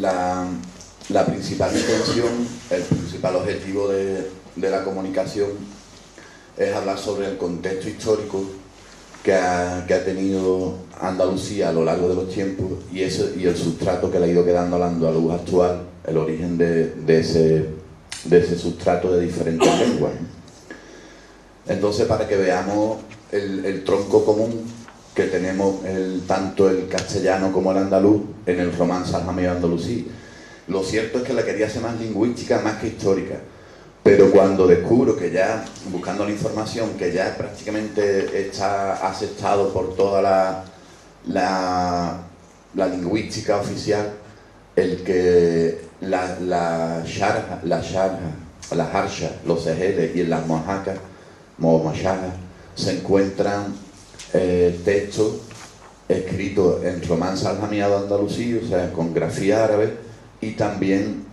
La, la principal intención, el principal objetivo de la comunicación es hablar sobre el contexto histórico que ha tenido Andalucía a lo largo de los tiempos y el sustrato que le ha ido quedando a la andaluz actual, el origen de ese sustrato de diferentes lenguas. Entonces, para que veamos el tronco común que tenemos tanto el castellano como el andaluz en el romance aljameo andalusí. Lo cierto es que la quería hacer más lingüística más que histórica, pero cuando descubro que ya, buscando la información, que ya prácticamente está aceptado por toda la lingüística oficial, el que la harsha, los ejeles y en las mojácas, se encuentran textos escritos en romance aljamiado andalusí, o sea, con grafía árabe y también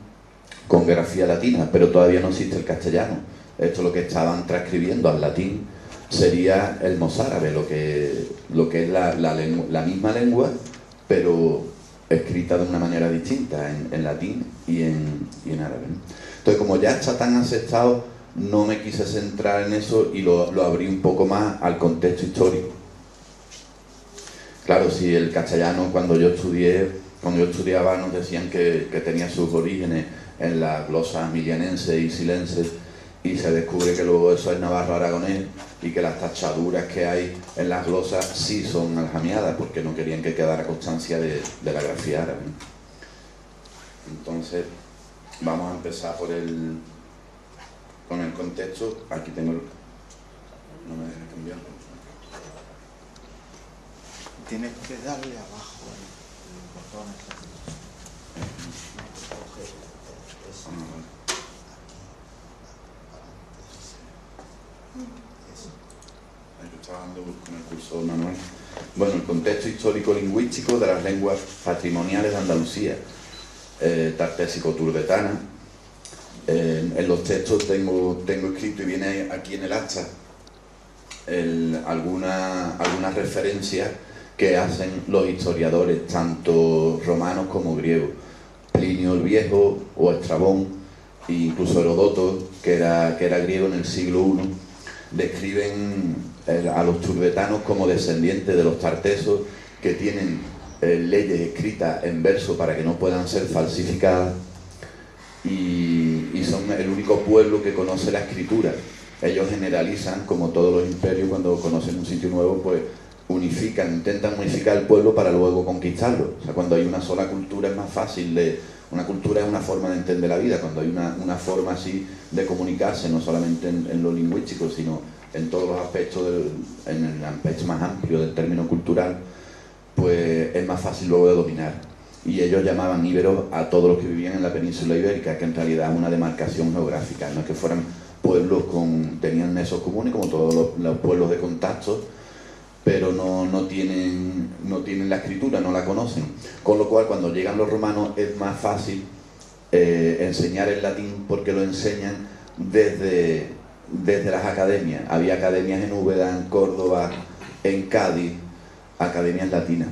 con grafía latina, pero todavía no existe el castellano. Esto lo que estaban transcribiendo al latín sería el mozárabe, lo que es la misma lengua, pero escrita de una manera distinta en latín y en árabe. Entonces, como ya está tan aceptado, no me quise centrar en eso y lo abrí un poco más al contexto histórico. Claro, si el castellano cuando yo estudiaba nos decían que tenía sus orígenes en la glosa emilianense y silense, y se descubre que luego eso es navarro-aragonés y que las tachaduras que hay en las glosas sí son aljamiadas porque no querían que quedara constancia de la grafía árabe. Entonces, vamos a empezar con el contexto. Aquí tengo no me deja cambiarlo. Tienes que darle abajo el botón. Yo estaba dando con el cursor manual. Bueno, el contexto histórico-lingüístico de las lenguas patrimoniales de Andalucía, tartésico-turbetana. En los textos tengo escrito, y viene aquí en el acta, algunas referencias que hacen los historiadores, tanto romanos como griegos. Plinio el Viejo o Estrabón, e incluso Herodoto, que era griego en el siglo I, describen a los turbetanos como descendientes de los tartesos, que tienen leyes escritas en verso para que no puedan ser falsificadas, y son el único pueblo que conoce la escritura. Ellos generalizan, como todos los imperios, cuando conocen un sitio nuevo, pues intentan unificar el pueblo para luego conquistarlo. O sea, cuando hay una sola cultura es más fácil una cultura es una forma de entender la vida. Cuando hay una forma así de comunicarse, no solamente en lo lingüístico, sino en todos los aspectos, en el aspecto más amplio del término cultural, pues es más fácil luego de dominar. Y ellos llamaban íberos a todos los que vivían en la península ibérica, que en realidad es una demarcación geográfica, no es que fueran pueblos tenían nexos comunes como todos los pueblos de contacto, pero no tienen la escritura, no la conocen. Con lo cual, cuando llegan los romanos es más fácil enseñar el latín, porque lo enseñan desde las academias. Había academias en Úbeda, en Córdoba, en Cádiz, academias latinas.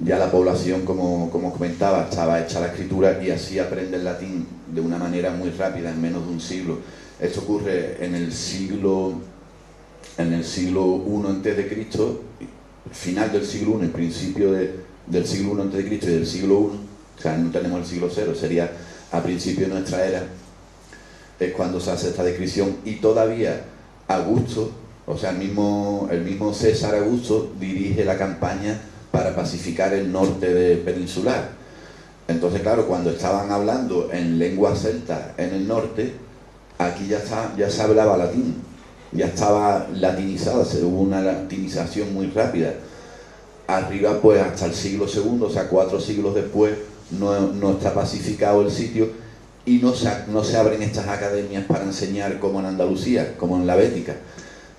Ya la población, como comentaba, estaba hecha la escritura y así aprende el latín de una manera muy rápida, en menos de un siglo. Esto ocurre en el siglo I a.C., final del siglo I, principio del siglo I a.C. y del siglo I, o sea, no tenemos el siglo 0, sería a principio de nuestra era, es cuando se hace esta descripción. Y todavía Augusto, o sea, el mismo César Augusto dirige la campaña para pacificar el norte peninsular. Entonces, claro, cuando estaban hablando en lengua celta en el norte, aquí ya se hablaba latín, ya estaba latinizada, hubo una latinización muy rápida. Arriba, pues, hasta el siglo II, o sea, 4 siglos después, no está pacificado el sitio y no se abren estas academias para enseñar como en Andalucía, como en la Bética,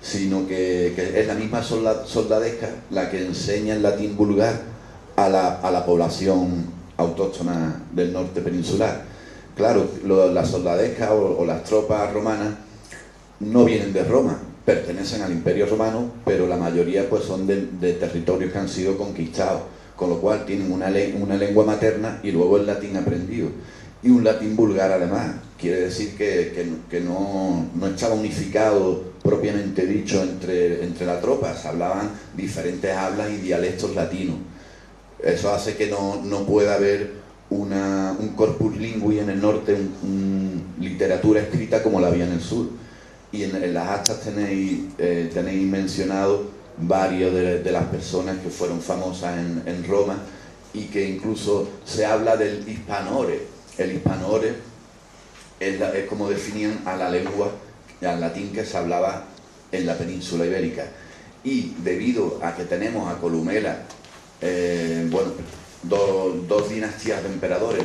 sino que es la misma soldadesca la que enseña el latín vulgar a la población autóctona del norte peninsular. Claro, las soldadescas o las tropas romanas no vienen de Roma, pertenecen al Imperio Romano, pero la mayoría pues son de territorios que han sido conquistados, con lo cual tienen una lengua materna y luego el latín aprendido. Y un latín vulgar además, quiere decir que no estaba unificado propiamente dicho entre la tropa, se hablaban diferentes hablas y dialectos latinos. Eso hace que no pueda haber un corpus lingui en el norte, literatura escrita como la había en el sur. Y en las actas tenéis mencionado varias de las personas que fueron famosas en Roma, y que incluso se habla del hispanore. El hispanore es como definían a la lengua, al latín que se hablaba en la península ibérica. Y debido a que tenemos a Columela, dos dinastías de emperadores,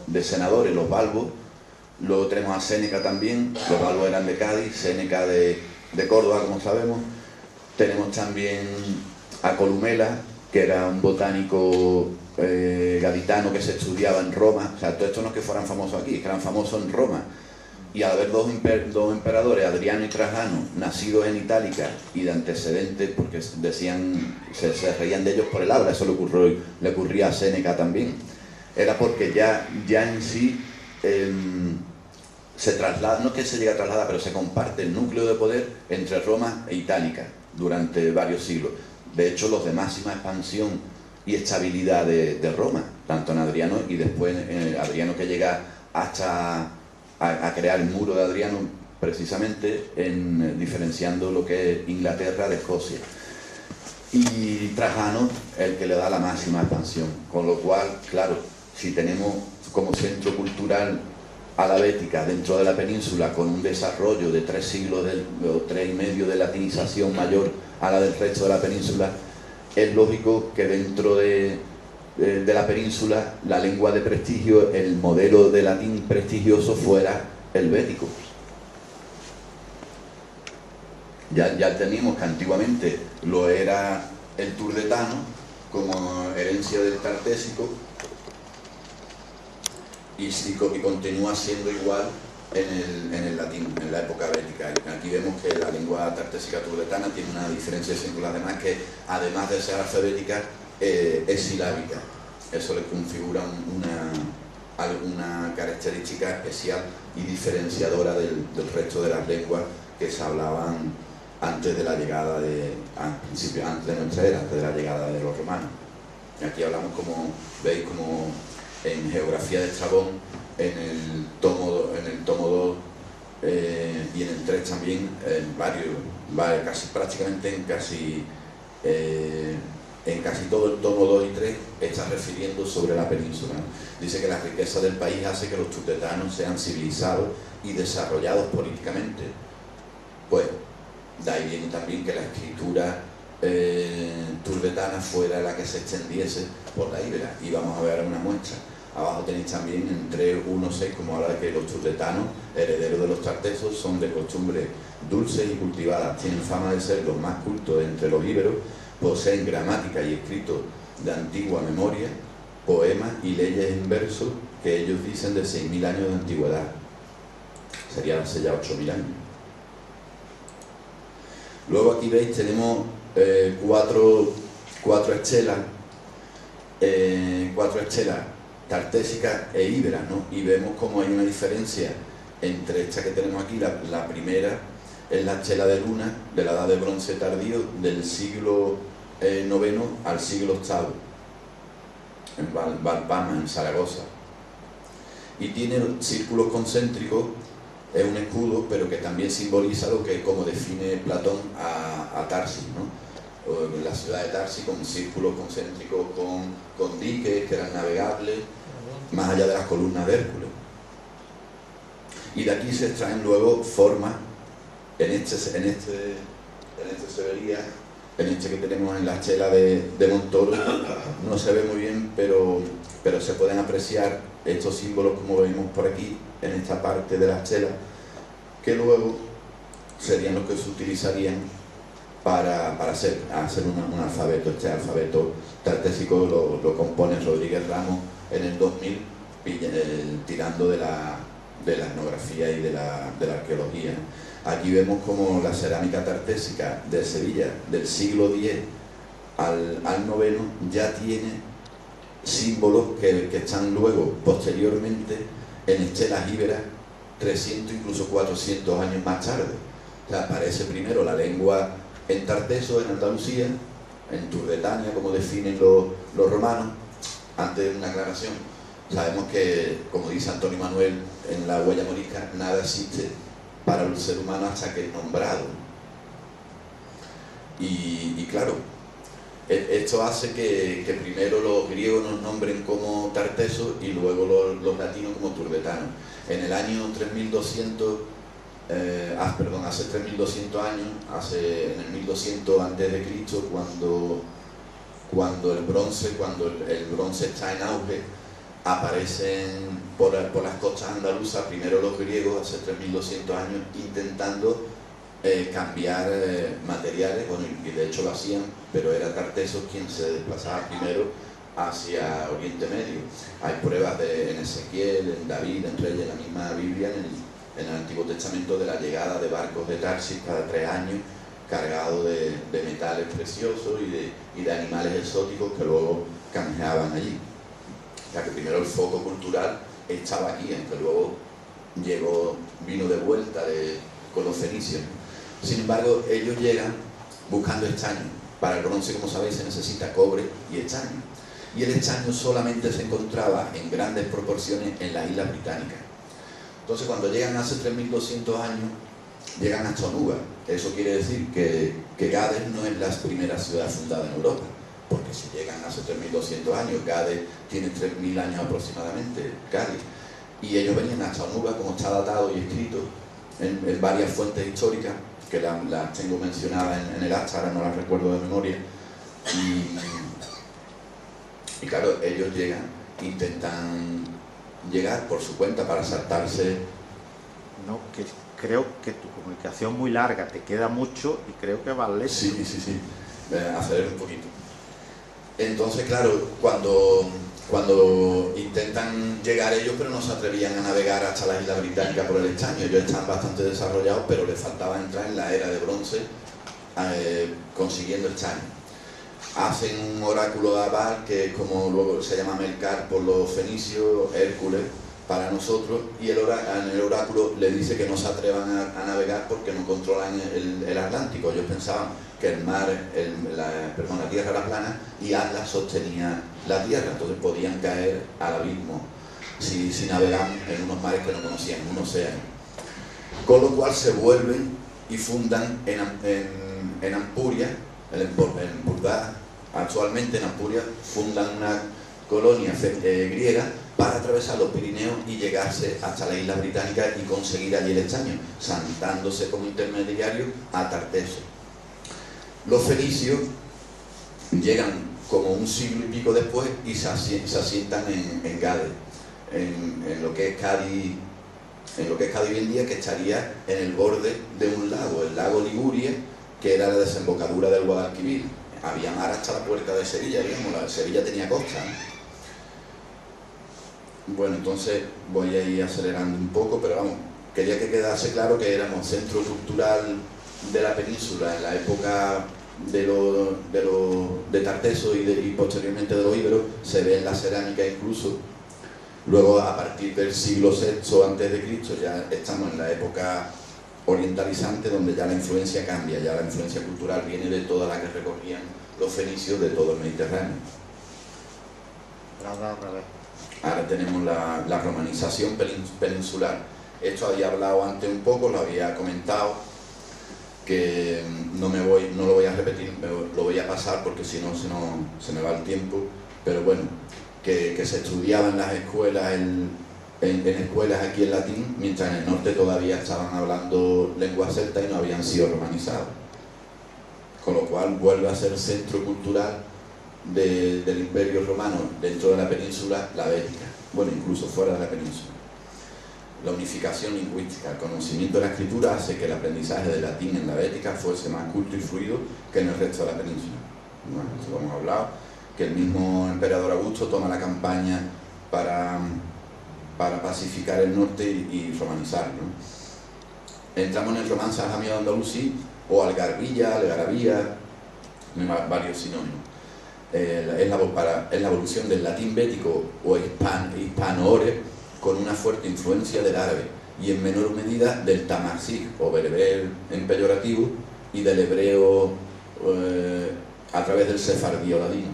de senadores, los balbos. Luego tenemos a Séneca también, los balbos eran de Cádiz, Séneca de Córdoba, como sabemos. Tenemos también a Columela, que era un botánico gaditano que se estudiaba en Roma. O sea, todo esto no es que fueran famosos aquí, es que eran famosos en Roma. Y al haber dos emperadores, Adriano y Trajano, nacidos en Itálica y de antecedentes, porque decían, se reían de ellos por el habla, eso le ocurría a Séneca también. Era porque ya en sí se traslada, no es que se llegue a trasladar, pero se comparte el núcleo de poder entre Roma e Itálica durante varios siglos. De hecho, los de máxima expansión y estabilidad de Roma, tanto en Adriano y después en Adriano, que llega hasta a crear el muro de Adriano, precisamente diferenciando lo que es Inglaterra de Escocia. Y Trajano, el que le da la máxima expansión. Con lo cual, claro, si tenemos como centro cultural a la Bética dentro de la península, con un desarrollo de 3 siglos o 3 y medio de latinización mayor a la del resto de la península, es lógico que dentro de la península la lengua de prestigio, el modelo de latín prestigioso fuera el bético. Ya teníamos que antiguamente lo era el turdetano como herencia del tartésico, y continúa siendo igual en el latín, en la época bética. Aquí vemos que la lengua tartésica turdetana tiene una diferenciación con las demás, que además de ser alfabética, es silábica. Eso le configura alguna característica especial y diferenciadora del resto de las lenguas que se hablaban antes de la llegada antes de nuestra era, antes de la llegada de los romanos. Y aquí hablamos, como veis, como en Geografía de Estrabón, en el tomo 2 y en el 3 también, prácticamente en casi todo el tomo 2 y 3 está refiriendo sobre la península. Dice que la riqueza del país hace que los turdetanos sean civilizados y desarrollados políticamente. Pues de ahí viene también que la escritura turdetana fuera la que se extendiese por la Ibera. Y vamos a ver una muestra. Abajo tenéis también en 3.1.6 como habla de que los turdetanos, herederos de los tartesos, son de costumbres dulces y cultivadas, tienen fama de ser los más cultos entre los íberos, poseen gramática y escrito de antigua memoria, poemas y leyes en verso que ellos dicen de 6.000 años de antigüedad. Serían hace ya 8.000 años. Luego aquí veis, tenemos cuatro estelas tartésicas e íberas, ¿no? Y vemos como hay una diferencia entre esta que tenemos aquí. La primera es la estela de luna de la edad de bronce tardío, del siglo IX al siglo VIII, en Valpama, en Zaragoza, y tiene círculos concéntricos. Es un escudo, pero que también simboliza lo que, como define Platón, a Tarsis, ¿no? La ciudad de Tarsis, con círculos concéntricos, con diques que eran navegables, más allá de las columnas de Hércules. Y de aquí se extraen luego formas. En este se vería, en este que tenemos en la estela de Montoro, no se ve muy bien, pero se pueden apreciar estos símbolos, como vemos por aquí, en esta parte de la estela, que luego serían los que se utilizarían para hacer un alfabeto. Este alfabeto tartésico lo compone Rodríguez Ramos en el 2000, tirando de de la etnografía y de la arqueología. Aquí vemos como la cerámica tartésica de Sevilla del siglo X al IX ya tiene símbolos que están luego, posteriormente, en estelas íberas 300, incluso 400 años más tarde. O sea, aparece primero la lengua en Tarteso, en Andalucía, en Turdetania, como definen los romanos. Antes de una aclaración, sabemos que, como dice Antonio Manuel en la huella morisca, nada existe para el ser humano hasta que es nombrado. Y claro, esto hace que primero los griegos nos nombren como Tartesos y luego los latinos como turdetanos. En el año 3200, hace 3200 años, en el 1200 antes de Cristo, cuando el bronce está en auge, aparecen por las costas andaluzas primero los griegos hace 3200 años intentando cambiar materiales, bueno, y de hecho lo hacían, pero era Tartesos quien se desplazaba primero hacia Oriente Medio. Hay pruebas en Ezequiel, en David, en Reyes, en la misma Biblia, en el Antiguo Testamento, de la llegada de barcos de Tarsis cada 3 años cargados de metales preciosos y de animales exóticos que luego canjeaban allí. O sea que primero el foco cultural estaba aquí, aunque luego vino de vuelta con los fenicios. Sin embargo, ellos llegan buscando estaño. Para el bronce, como sabéis, se necesita cobre y estaño. Y el estaño solamente se encontraba en grandes proporciones en las islas británicas. Entonces, cuando llegan hace 3200 años, llegan hasta Onuba. Eso quiere decir que Gades no es la primera ciudad fundada en Europa, porque si llegan hace 3200 años, Gades tiene 3000 años aproximadamente, Cádiz, y ellos venían hasta Onuba, como está datado y escrito en varias fuentes históricas, que las tengo mencionadas en el acta, ahora no las recuerdo de memoria, y claro, ellos intentan llegar por su cuenta para saltarse. No, que creo que tu comunicación muy larga, te queda mucho y creo que va lento. Sí. Acelero un poquito. Entonces, claro, cuando intentan llegar ellos, pero no se atrevían a navegar hasta las islas británicas por el estaño. Ellos están bastante desarrollados, pero les faltaba entrar en la era de bronce consiguiendo estaño. Hacen un oráculo de Abar, que es como luego se llama Melcar por los fenicios, Hércules para nosotros, y en el oráculo le dice que no se atrevan a navegar porque no controlan el Atlántico. Ellos pensaban que el mar, la tierra era plana y Atlas sostenía la tierra, entonces podían caer al abismo si navegaban en unos mares que no conocían, en un océano. Con lo cual se vuelven y fundan en Ampuria, en Burdá, actualmente en Ampuria, fundan una colonia griega para atravesar los Pirineos y llegarse hasta la isla británica y conseguir allí el estaño, saltándose como intermediario a Tarteso. Los fenicios llegan como un siglo y pico después y se asientan en Gades, en lo que es Cádiz, hoy en día, que estaría en el borde de un lago, el lago Liguria, que era la desembocadura del Guadalquivir. Había mar hasta la puerta de Sevilla, digamos, Sevilla tenía costa, ¿no? Bueno, entonces voy a ir acelerando un poco, pero vamos, quería que quedase claro que éramos centro cultural de la península en la época de Tarteso y posteriormente de los íberos. Se ve en la cerámica incluso. Luego, a partir del siglo VI a.C., ya estamos en la época orientalizante, donde ya la influencia cambia, ya la influencia cultural viene de toda la que recorrían los fenicios de todo el Mediterráneo. Ahora tenemos la romanización peninsular. Esto había hablado antes un poco, lo había comentado, que no lo voy a repetir, lo voy a pasar porque si no se me va el tiempo, pero bueno, que se estudiaba en las escuelas, en escuelas aquí en latín, mientras en el norte todavía estaban hablando lengua celta y no habían sido romanizados. Con lo cual vuelve a ser centro cultural del Imperio Romano dentro de la península, la Bética, bueno, incluso fuera de la península. La unificación lingüística, el conocimiento de la escritura hace que el aprendizaje de latín en la Bética fuese más culto y fluido que en el resto de la península. Bueno, esto lo hemos hablado, que el mismo emperador Augusto toma la campaña para para pacificar el norte y romanizar, ¿no? Entramos en el romance aljamiado andalusí o algarabía, varios sinónimos. Es la evolución del latín bético o hispano-ore con una fuerte influencia del árabe y en menor medida del tamasí o bereber en peyorativo y del hebreo a través del sefardí o ladino.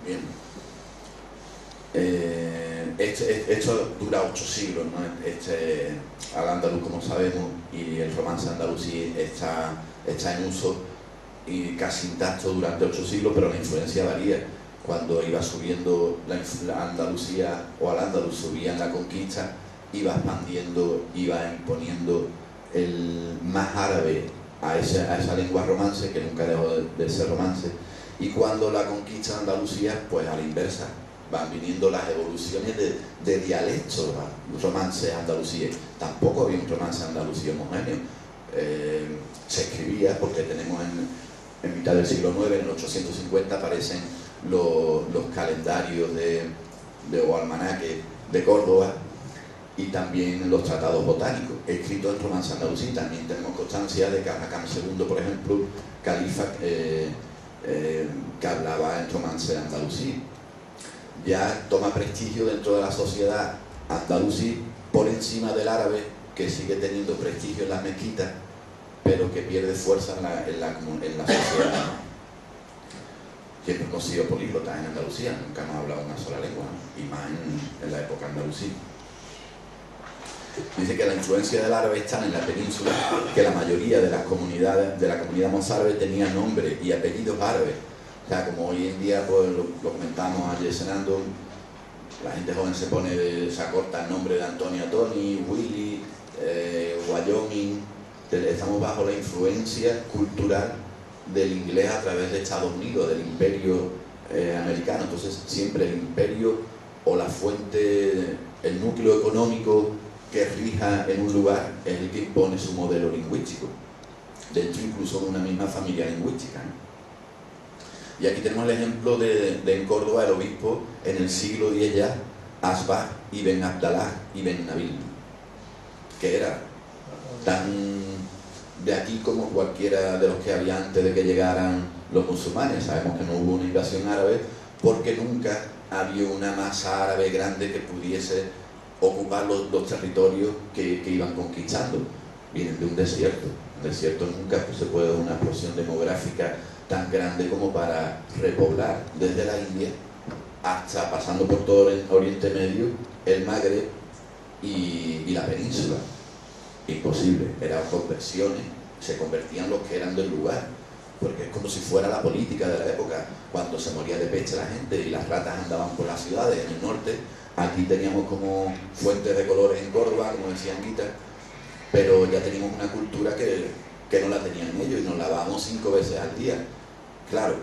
Bien. Esto dura 8 siglos, ¿no? Al andaluz, como sabemos, y el romance andalusí está en uso y casi intacto durante 8 siglos, pero la influencia varía. Cuando iba subiendo la Andalucía o al Andaluz subía en la conquista, iba expandiendo, iba imponiendo el más árabe a esa lengua romance, que nunca dejó de ser romance, y cuando la conquista de Andalucía, pues a la inversa, van viniendo las evoluciones de dialectos, romances andalusíes. Tampoco había un romance andalusí homogéneo. Se escribía, porque tenemos en mitad del siglo IX, en el 850, aparecen los calendarios o almanaques de Córdoba y también los tratados botánicos, escritos en romance andalusí. También tenemos constancia de que Haakam II, por ejemplo, califa, que hablaba en romance andalusí. Ya toma prestigio dentro de la sociedad andalusí por encima del árabe, que sigue teniendo prestigio en las mezquitas, pero que pierde fuerza en la sociedad. Siempre hemos sido políglotas en Andalucía, nunca hemos hablado una sola lengua, ¿no? Y más en la época andalusí. Dice que la influencia del árabe está en la península, que la mayoría de las comunidades de la comunidad mozárabe tenía nombres y apellidos árabes. O sea, como hoy en día, pues lo comentamos ayer cenando, la gente joven se acorta el nombre de Antonio a Tony, Willy, Wyoming. Estamos bajo la influencia cultural del inglés a través de Estados Unidos, del imperio americano. Entonces siempre el imperio o la fuente, el núcleo económico que rija en un lugar es el que impone su modelo lingüístico, dentro incluso de una misma familia lingüística, ¿no? Y aquí tenemos el ejemplo de en Córdoba el obispo en el siglo X ya, Asbah ibn Abdallah ibn Nabil, que era tan de aquí como cualquiera de los que había antes de que llegaran los musulmanes. Sabemos que no hubo una invasión árabe porque nunca había una masa árabe grande que pudiese ocupar los territorios que iban conquistando. Vienen de un desierto. Un desierto nunca se puede dar una explosión demográfica tan grande como para repoblar desde la India hasta pasando por todo el Oriente Medio, el Magreb y la península. Imposible, eran conversiones, se convertían los que eran del lugar, porque es como si fuera la política de la época, cuando se moría de peste la gente y las ratas andaban por las ciudades en el norte. Aquí teníamos como fuentes de colores en Córdoba, como decía Anguita, pero ya teníamos una cultura que no la tenían ellos y nos lavábamos 5 veces al día. Claro,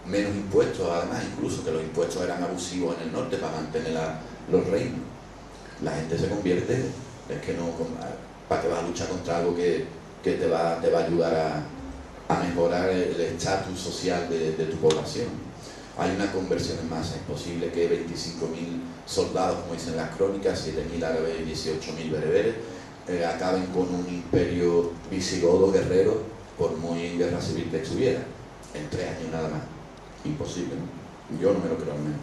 menos impuestos además, incluso que los impuestos eran abusivos en el norte para mantener los reinos. La gente se convierte, es que no, ¿para qué vas a luchar contra algo que te va a ayudar a mejorar el estatus social de tu población? Hay una conversión en masa, es posible que 25.000 soldados, como dicen las crónicas, 7.000 árabes y 18.000 bereberes, acaben con un imperio visigodo guerrero, por muy en guerra civil que estuviera, en 3 años nada más. Imposible, ¿no? Yo no me lo creo al menos.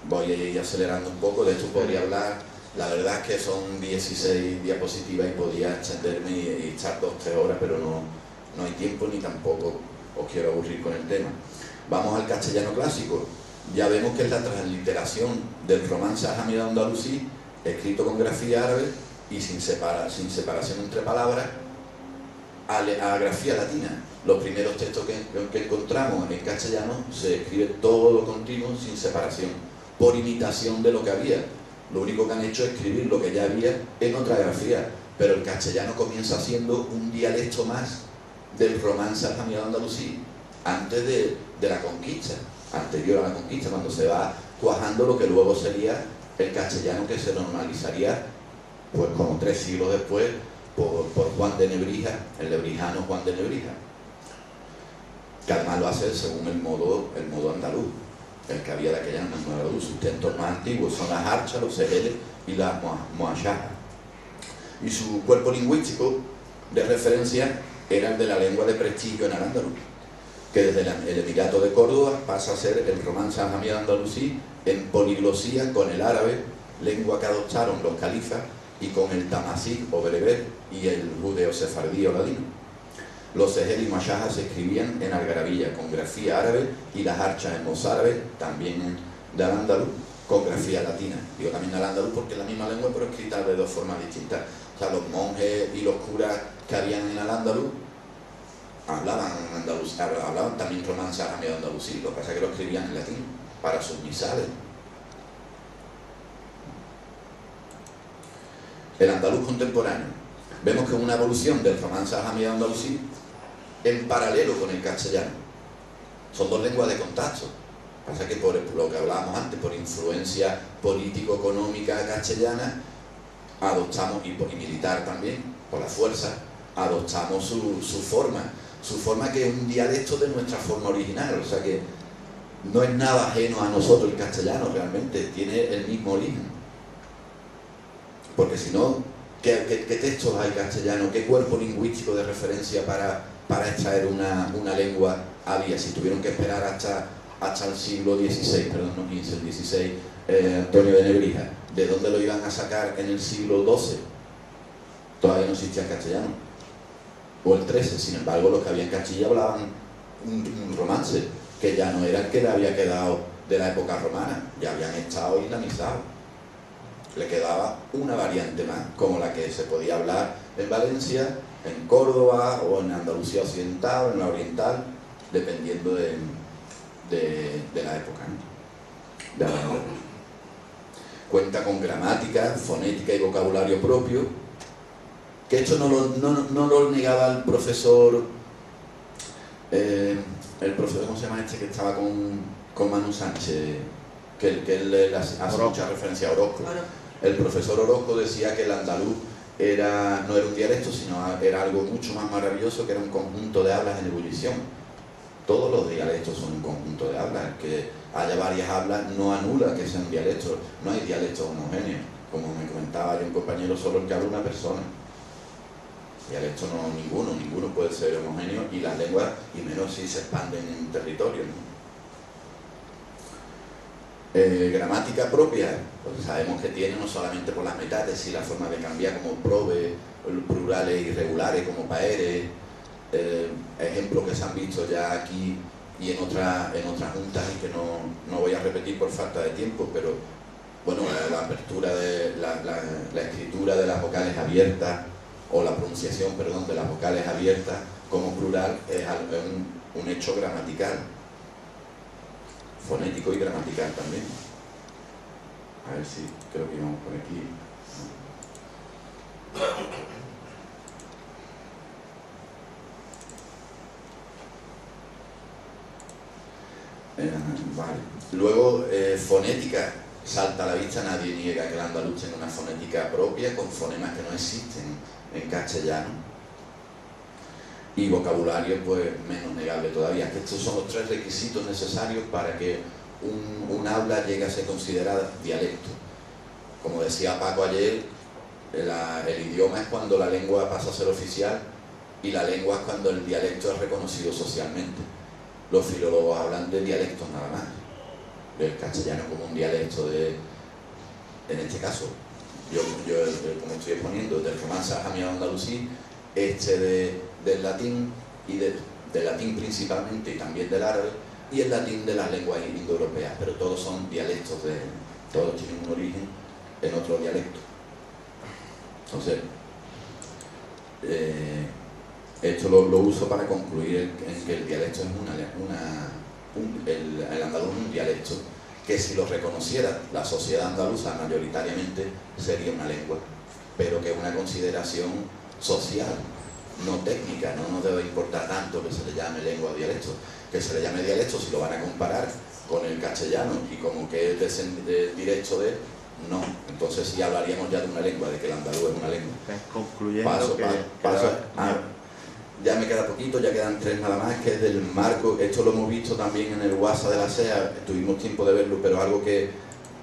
Voy a ir acelerando un poco, de esto podría hablar. La verdad es que son 16 diapositivas y podía extenderme y estar 2-3 horas, pero no hay tiempo ni tampoco os quiero aburrir con el tema. Vamos al castellano clásico. Ya vemos que es la transliteración del romance aljamida andalusí, escrito con grafía árabe y sin separación entre palabras, a grafía latina. Los primeros textos que encontramos en castellano se escribe todo continuo, sin separación, por imitación de lo que había. Lo único que han hecho es escribir lo que ya había en otra grafía, pero el castellano comienza siendo un dialecto más del romance aljamida andalusí, antes de la conquista, anterior a la conquista, cuando se va cuajando lo que luego sería el castellano, que se normalizaría pues como 3 siglos después por Juan de Nebrija, el lebrijano Juan de Nebrija, que además lo hace según el modo andaluz. el que había de aquella en el andaluz. Sustentos más antiguos son las archas, los segeles y las moayajas. Y su cuerpo lingüístico de referencia era el de la lengua de prestigio en el andaluz, que desde el Emirato de Córdoba pasa a ser el román sajamí andalusí en poliglosía con el árabe, lengua que adoptaron los califas, y con el tamasí o bereber y el judeo-sefardí o ladino. Los sehel y moayajas se escribían en algarabía con grafía árabe, y las archas en mozárabe, también del andaluz, con grafía latina. Digo también del andaluz porque es la misma lengua pero escrita de dos formas distintas. O sea, los monjes y los curas que habían en el andaluz hablaban andaluz, hablaban también román sajamí andalusí, lo que pasa es que lo escribían en latín para sus misales. El andaluz contemporáneo. Vemos que es una evolución del román sajamí andalusí en paralelo con el castellano. Son dos lenguas de contacto. Pasa que por lo que hablábamos antes, por influencia político-económica castellana, adoptamos, y militar también, por la fuerza, adoptamos su forma que es un dialecto de nuestra forma original. O sea que no es nada ajeno a nosotros el castellano, realmente tiene el mismo origen. Porque si no, ¿qué textos hay castellano? ¿Qué cuerpo lingüístico de referencia para extraer una lengua había? Si tuvieron que esperar hasta el siglo XVI, perdón, no XV, el XVI, Antonio de Nebrija, ¿de dónde lo iban a sacar en el siglo XII? Todavía no existía el castellano. O el XIII, sin embargo, los que habían en Castilla hablaban un romance, que ya no era el que le había quedado de la época romana, ya habían estado islamizados. Le quedaba una variante más, como la que se podía hablar en Valencia, en Córdoba o en Andalucía Occidental o en la Oriental, dependiendo de la época, ¿no? De la época. Cuenta con gramática, fonética y vocabulario propio, que esto no lo negaba el profesor, ¿cómo se llama este que estaba con Manu Sánchez? Que él hace mucha referencia a Orozco. El profesor Orozco decía que el andaluz no era un dialecto, sino era algo mucho más maravilloso, que era un conjunto de hablas en ebullición. Todos los dialectos son un conjunto de hablas. Que haya varias hablas no anula que sean dialectos. No hay dialectos homogéneos. Como me comentaba, hay un compañero solo el que habla una persona. Dialecto no, ninguno puede ser homogéneo, y las lenguas, y menos si se expanden en territorio, ¿no? Gramática propia, pues sabemos que tiene no solamente por las metátesis, la forma de cambiar como probe, plurales irregulares como paere, ejemplos que se han visto ya aquí y en otras juntas, y que no voy a repetir por falta de tiempo, pero bueno, la apertura de la escritura de las vocales abiertas, o la pronunciación, perdón, de las vocales abiertas como plural es un hecho gramatical, fonético y gramatical también. A ver si creo que íbamos por aquí. Vale. Luego, fonética, salta a la vista, nadie niega que el andaluz tenga una fonética propia, con fonemas que no existen en castellano. Y vocabulario, pues menos negable todavía. Que estos son los tres requisitos necesarios para que un habla llegue a ser considerada dialecto. Como decía Paco ayer, el idioma es cuando la lengua pasa a ser oficial, y la lengua es cuando el dialecto es reconocido socialmente. Los filólogos hablan de dialectos nada más, del castellano como un dialecto en este caso, yo como estoy exponiendo, del román sajamí andalusí, del latín, y del latín principalmente, y también del árabe, y el latín de las lenguas indoeuropeas, pero todos son dialectos, todos tienen un origen en otro dialecto. Entonces, esto lo uso para concluir en que el dialecto es el andaluz es un dialecto que, si lo reconociera la sociedad andaluza mayoritariamente, sería una lengua, pero que es una consideración social, no técnica. No nos debe importar tanto que se le llame lengua o dialecto. Que se le llame dialecto, si lo van a comparar con el castellano y como que es directo de... No, entonces sí hablaríamos ya de una lengua, de que el andaluz es una lengua. Concluyendo, ya me queda poquito, ya quedan 3 nada más, que es del marco. Esto lo hemos visto también en el WhatsApp de la SEA, tuvimos tiempo de verlo, pero algo que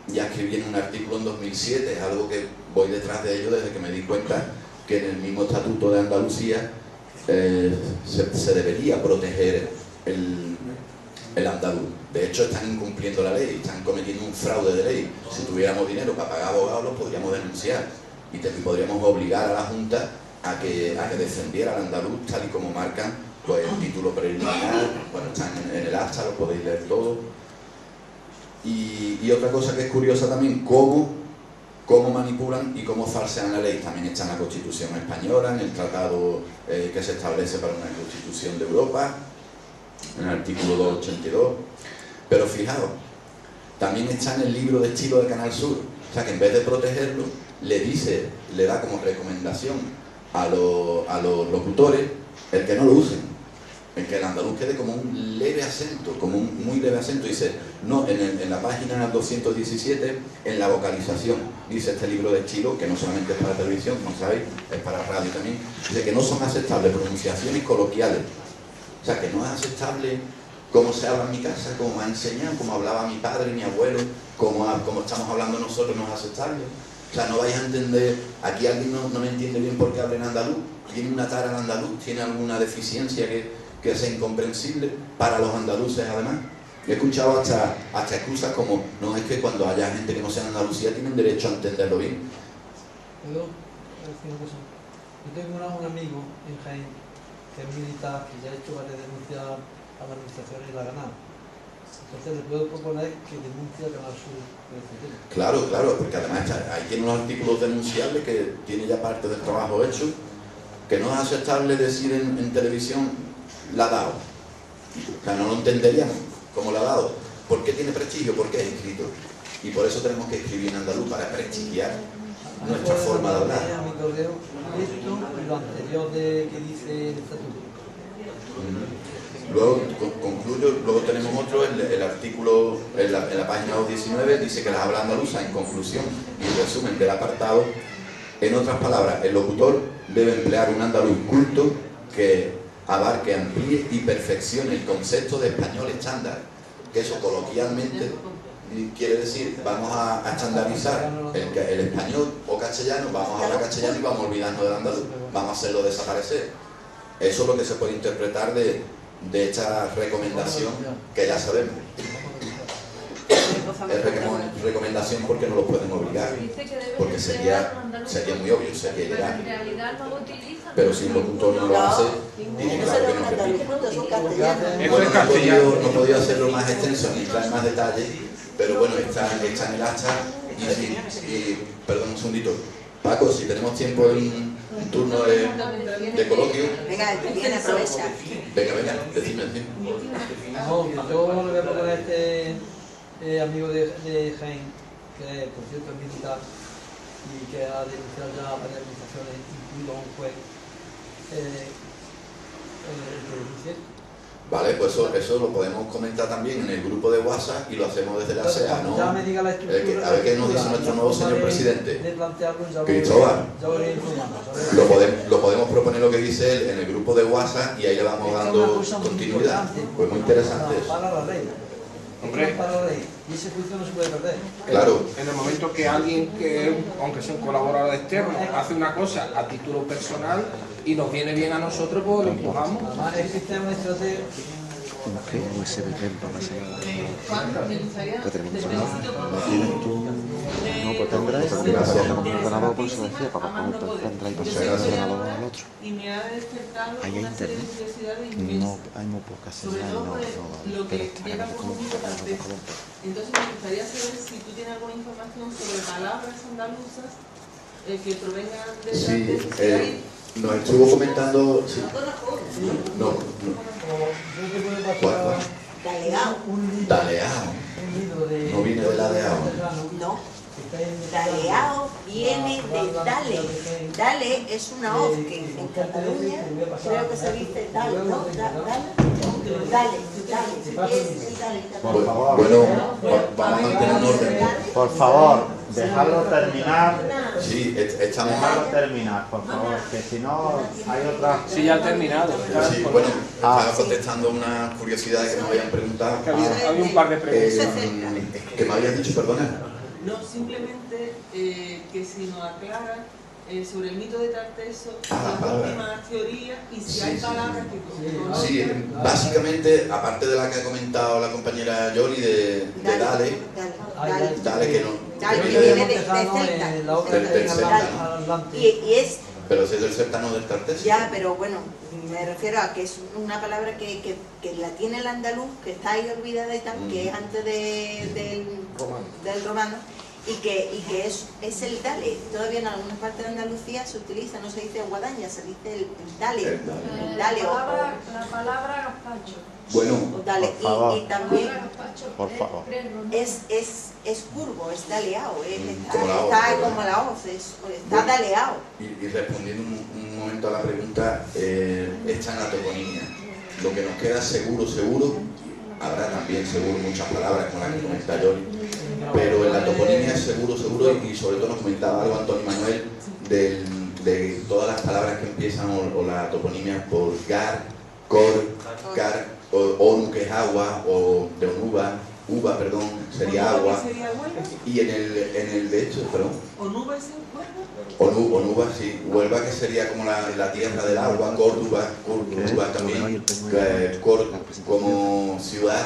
ya escribí en un artículo en 2007, es algo que voy detrás de ello desde que me di cuenta que en el mismo Estatuto de Andalucía se debería proteger el andaluz. De hecho, están incumpliendo la ley, están cometiendo un fraude de ley. Si tuviéramos dinero para pagar abogados, los podríamos denunciar y podríamos obligar a la Junta a que defendiera al andaluz tal y como marcan pues, el título preliminar. Bueno, están en el acta, lo podéis leer todo. Y otra cosa que es curiosa también, cómo manipulan y cómo falsean la ley. También está en la Constitución española, en el tratado que se establece para una Constitución de Europa, en el artículo 282. Pero fijaos, también está en el libro de estilo de Canal Sur. O sea que en vez de protegerlo, le da como recomendación a los locutores el que no lo usen, el que el andaluz quede como un leve acento, como un muy leve acento. Dice, no, en la página 217, en la vocalización, dice este libro de estilo, que no solamente es para televisión, como sabéis, es para radio también, dice que no son aceptables pronunciaciones coloquiales. O sea, que no es aceptable cómo se habla en mi casa, como me ha enseñado, como hablaba mi padre, mi abuelo, como estamos hablando nosotros, no es aceptable. O sea, no vais a entender, aquí alguien no me entiende bien por qué habla en andaluz, tiene una tara en andaluz, tiene alguna deficiencia que sea incomprensible para los andaluces además. He escuchado hasta excusas como, no, es que cuando haya gente que no sea en Andalucía tienen derecho a entenderlo bien. Puedo decir una cosa. Yo tengo un amigo en Jaén que es militar, que ya ha hecho varias denuncias a la administración y la ha ganado. Entonces le puedo proponer que denuncie a Canal Sur por este tema. Claro, porque además ahí tiene unos artículos denunciables que tiene ya parte del trabajo hecho, que no es aceptable decir en televisión la ha dado. O sea, no lo entenderíamos como la ha dado. ¿Por qué tiene prestigio? Porque es escrito. Y por eso tenemos que escribir en andaluz, para prestigiar nuestra forma de hablar. A mi correo, esto y lo anterior que dice el estatuto. Luego concluyo, luego tenemos otro, el artículo en la página 219, dice que las habla andaluza, en conclusión y resumen del apartado. En otras palabras, el locutor debe emplear un andaluz culto que abarque, amplíe y perfeccione el concepto de español estándar, que eso coloquialmente quiere decir, vamos a estandarizar el español o castellano, vamos a hablar castellano y vamos a olvidarnos del andaluz, vamos a hacerlo desaparecer. Eso es lo que se puede interpretar de esta recomendación, que ya sabemos. Es recomendación porque no lo pueden obligar, porque sería muy obvio, sería ilegal. Pero si un locutor no lo hace, tiene claro que no repite. No he podido hacerlo más extenso ni traer más detalles, pero bueno, está en el acta. Y perdón un segundito, Paco, si tenemos tiempo en un turno de coloquio. Venga, viene, aprovecha. Venga, decime. No, yo le voy a proponer a este amigo de Jaén, que por cierto es militar y que ha denunciado ya varias administraciones, incluido un juez, que denuncie. Vale, pues eso lo podemos comentar también en el grupo de WhatsApp y lo hacemos desde la SEA, ¿no? Ya me diga la estructura, a ver qué nos dice nuestro nuevo señor presidente. De plantearlo, ya Cristóbal, voy informando. lo podemos proponer lo que dice él en el grupo de WhatsApp y ahí le vamos dando continuidad. Pues muy interesante eso. Para la ley. Hombre. Para la ley. Y ese juicio no se puede perder. Claro. En el momento que alguien que, aunque sea un colaborador externo, hace una cosa a título personal y nos viene bien a nosotros, pues lo empujamos. Además existe una estrategia. USB para la señora. ¿Qué tenemos? ¿No tienes tú? No, pues tendrás. Porque la señora no ha ganado por eso decía, para poner pendrive para ser ordenador al otro. ¿Hay internet? No, hay muy poca señal, no, pero está grande como un poco. Entonces me gustaría saber si tú tienes alguna información sobre palabras andaluzas que provengan de Sí, nos estuvo comentando. Sí. No. ¿Cuál? Daleao. Daleao. No viene de ladeao. No. Daleao viene de dale. Dale es una hoz que en Cataluña creo que se dice dale, ¿no? Dale. Es el dale. Por favor. Bueno, vamos a mantener un orden. Por favor, dejadlo terminar. Sí, estamos... Déjalo terminar, por favor, que si no hay otra... Sí, ya ha terminado. Sí, bueno, estaba contestando una curiosidad que me habían preguntado. Había un par de preguntas. ¿Qué me habías dicho, perdona? No, simplemente que si nos aclara sobre el mito de Tarteso, las últimas teorías y si hay palabras que... Sí, básicamente, aparte de la que ha comentado la compañera Yoli de Dale, que no... Dale, que viene de celta. Y es... Pero si es del celtano del Tarteso. Ya, pero bueno, me refiero a que es una palabra que la tiene el andaluz, que está ahí olvidada y tal, que es antes del romano, y que es el dale. Todavía en algunas partes de Andalucía se utiliza, no se dice guadaña, se dice el dale. El dale la palabra gazpacho. Bueno, dale. Por favor. Y también Por favor. es curvo, es daleado, como la hoz, está como la hoz, está daleado. Y respondiendo un momento a la pregunta, está en la toponimia. Lo que nos queda seguro, habrá también seguro muchas palabras con las que comenta Yoli, pero en la toponimia es seguro, y sobre todo nos comentaba algo Antonio Manuel de todas las palabras que empiezan o la toponimia por gar, cor, car, o onu, que es agua, o de onuba, uva, perdón, sería agua, y en el de hecho, perdón, ¿Onuba es Huelva? Onuba, sí, Huelva, que sería como la tierra del agua, Córdoba también, como ciudad,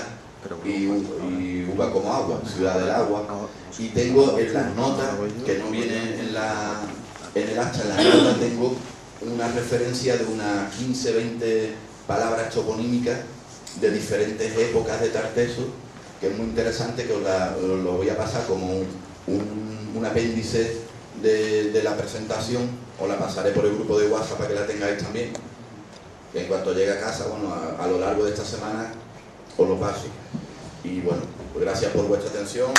y Uva como agua, ciudad del agua. Y tengo en las notas, que no viene en el acta, en las notas tengo una referencia de unas 15-20 palabras toponímicas de diferentes épocas de Tarteso, que es muy interesante, que os lo voy a pasar como un apéndice de la presentación, os la pasaré por el grupo de WhatsApp para que la tengáis también. Que en cuanto llegue a casa, bueno, a lo largo de esta semana os lo paso. Y bueno, pues gracias por vuestra atención.